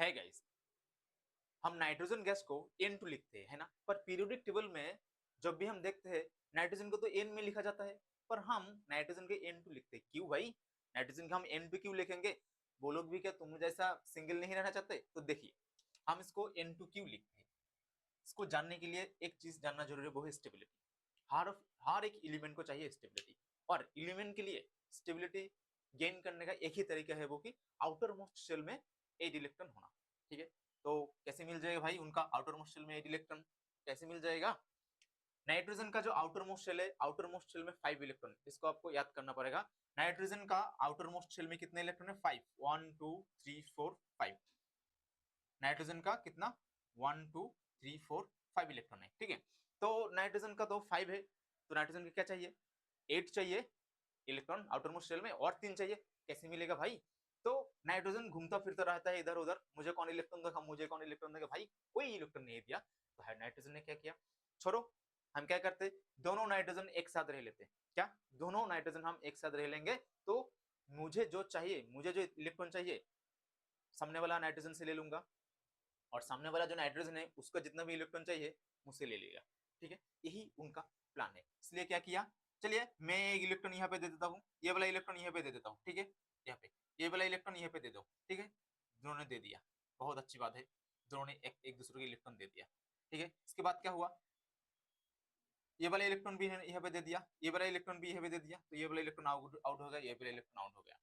है गाइस, हम nitrogen gas को N2 लिखते हैं, है ना, पर पीरियोडिक टेबल में जब भी हम देखते हैं नाइट्रोजन को तो N में लिखा जाता है, पर हम नाइट्रोजन के N2 लिखते हैं। क्यों भाई, नाइट्रोजन के हम N2 क्यों लिखेंगे? वो लोग भी क्या तुम जैसा सिंगल नहीं रहना चाहते? तो देखिए, हम इसको N2 क्यों लिखते हैं, इसको जानने के लिए एक चीज जानना जरूरी है, वो है स्टेबिलिटी। हर हर एक एलिमेंट को चाहिए स्टेबिलिटी, और एलिमेंट के लिए स्टेबिलिटी गेन करने का एक ही तरीका है, वो कि आउटर मोस्ट शेल में एड इलेक्ट्रॉन होना। ठीक है, तो कैसे मिल जाएगा भाई उनका आउटर मोस्ट शेल में एड इलेक्ट्रॉन? कैसे मिल जाएगा? नाइट्रोजन का जो आउटर मोस्ट शेल है, आउटर मोस्ट शेल में 5 इलेक्ट्रॉन, इसको आपको याद करना पड़ेगा। नाइट्रोजन का आउटर मोस्ट शेल में कितने इलेक्ट्रॉन है? 5, 1 2 3 4 5। नाइट्रोजन का कितना? 1 2 3 4 5 इलेक्ट्रॉन है। ठीक है, तो नाइट्रोजन का तो 5 है, तो नाइट्रोजन का क्या चाहिए? 8 चाहिए इलेक्ट्रॉन आउटर मोस्ट शेल में, और 3 चाहिए। कैसे मिलेगा भाई? तो नाइट्रोजन घूमता फिरता रहता है इधर उधर, मुझे कौन इलेक्ट्रॉन देगा, मुझे कौन इलेक्ट्रॉन देगा, भाई कोई इलेक्ट्रॉन नहीं दिया। तो नाइट्रोजन ने क्या किया? छोड़ो, हम क्या करते, दोनों नाइट्रोजन एक साथ रह लेते। क्या दोनों नाइट्रोजन हम एक साथ रह लेंगे, तो मुझे जो चाहिए, मुझे जो इलेक्ट्रॉन चाहिए, सामने वाला नाइट्रोजन से ले लूंगा, और सामने वाला जो नाइट्रोजन है उसका जितना भी इलेक्ट्रॉन चाहिए मुझसे ले लेगा। ठीक है, यही उनका प्लान है। इसलिए क्या किया, चलिए मैं एक इलेक्ट्रॉन यहाँ पे दे देता हूँ, ये वाला इलेक्ट्रॉन यहाँ पे दे देता हूँ। ठीक है, यहाँ पे ये वाला इलेक्ट्रॉन यहाँ पे दे दो। ठीक है, दोनों ने दे दिया, बहुत अच्छी बात है, दोनों ने एक दूसरे को इलेक्ट्रॉन दे दिया। ठीक है, इसके बाद क्या हुआ, ये वाला इलेक्ट्रॉन भी यहाँ पे दे दिया, ये वाला इलेक्ट्रॉन भी यहाँ पे दे दिया, तो ये वाला इलेक्ट्रॉन आउट हो गया, ये वाला इलेक्ट्रॉन आउट हो गया।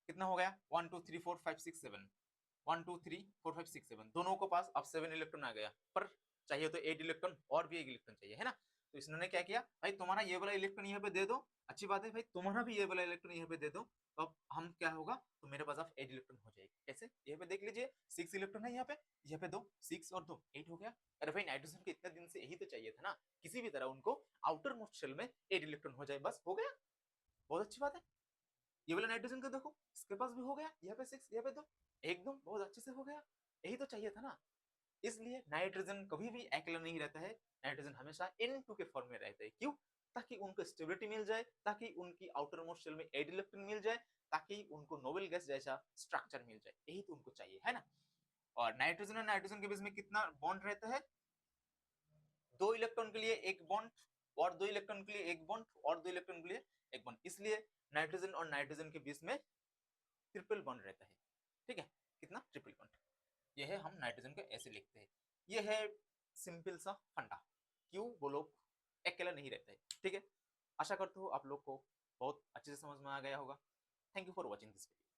कितना हो गया? 1 2 3 4 5 6 7, 1 2 3 4 5 6 7, दोनों को पास अब 7 इलेक्ट्रॉन आ गया, पर चाहिए तो 8 इलेक्ट्रॉन, और भी एक इलेक्ट्रॉन चाहिए, है ना। तो इसने क्या किया, भाई तुम्हारा ये वाला इलेक्ट्रॉन यहाँ पे दे दो, अच्छी बात है भाई, तुम्हारा भी ये वाला इलेक्ट्रॉन यहाँ पे दे दो, तो अब हम क्या होगा, तो मेरे पास अब 8 इलेक्ट्रॉन हो जाएगी। कैसे? यहाँ पे देख लीजिए, 6 इलेक्ट्रॉन है यहाँ पे दो, 6 और 2 8 हो गया। अरे भाई नाइट्रोजन को इतने दिन से यही तो चाहिए था ना, किसी भी तरह उनको आउटर मोस्ट शेल में 8 इलेक्ट्रॉन हो जाए, बस हो गया, बहुत अच्छी बात है। ये वाला नाइट्रोजन का देखो, इसके पास भी हो गया, यहाँ पे 6 यहाँ पे 2, एकदम बहुत अच्छे से हो गया, यही तो चाहिए था ना। इसलिए नाइट्रोजन कभी भी अकेला नहीं रहता है, नाइट्रोजन हमेशा N2 के फॉर्म में रहता है। क्यों? ताकि उनको स्टेबिलिटी मिल जाए, ताकि उनकी आउटर मोस्ट शेल में 8 इलेक्ट्रॉन मिल जाए, ताकि उनको नोबेल गैस जैसा स्ट्रक्चर मिल जाए, यही तो उनको चाहिए, है ना। और नाइट्रोजन के बीच में कितना बॉन्ड रहता है? 2 इलेक्ट्रॉन के लिए एक बॉन्ड, और 2 इलेक्ट्रॉन के लिए एक बॉन्ड, और 2 इलेक्ट्रॉन के लिए एक बॉन्ड, इसलिए नाइट्रोजन और नाइट्रोजन के बीच में ट्रिपल बॉन्ड रहता है। ठीक है, कितना? Triple bond. ये है, हम नाइट्रोजन को ऐसे लिखते हैं। ये है सिंपल सा फंडा, क्यों वो लोग अकेला नहीं रहते हैं। ठीक है, आशा करता हूँ आप लोग को बहुत अच्छे से समझ में आ गया होगा। Thank you for watching this video.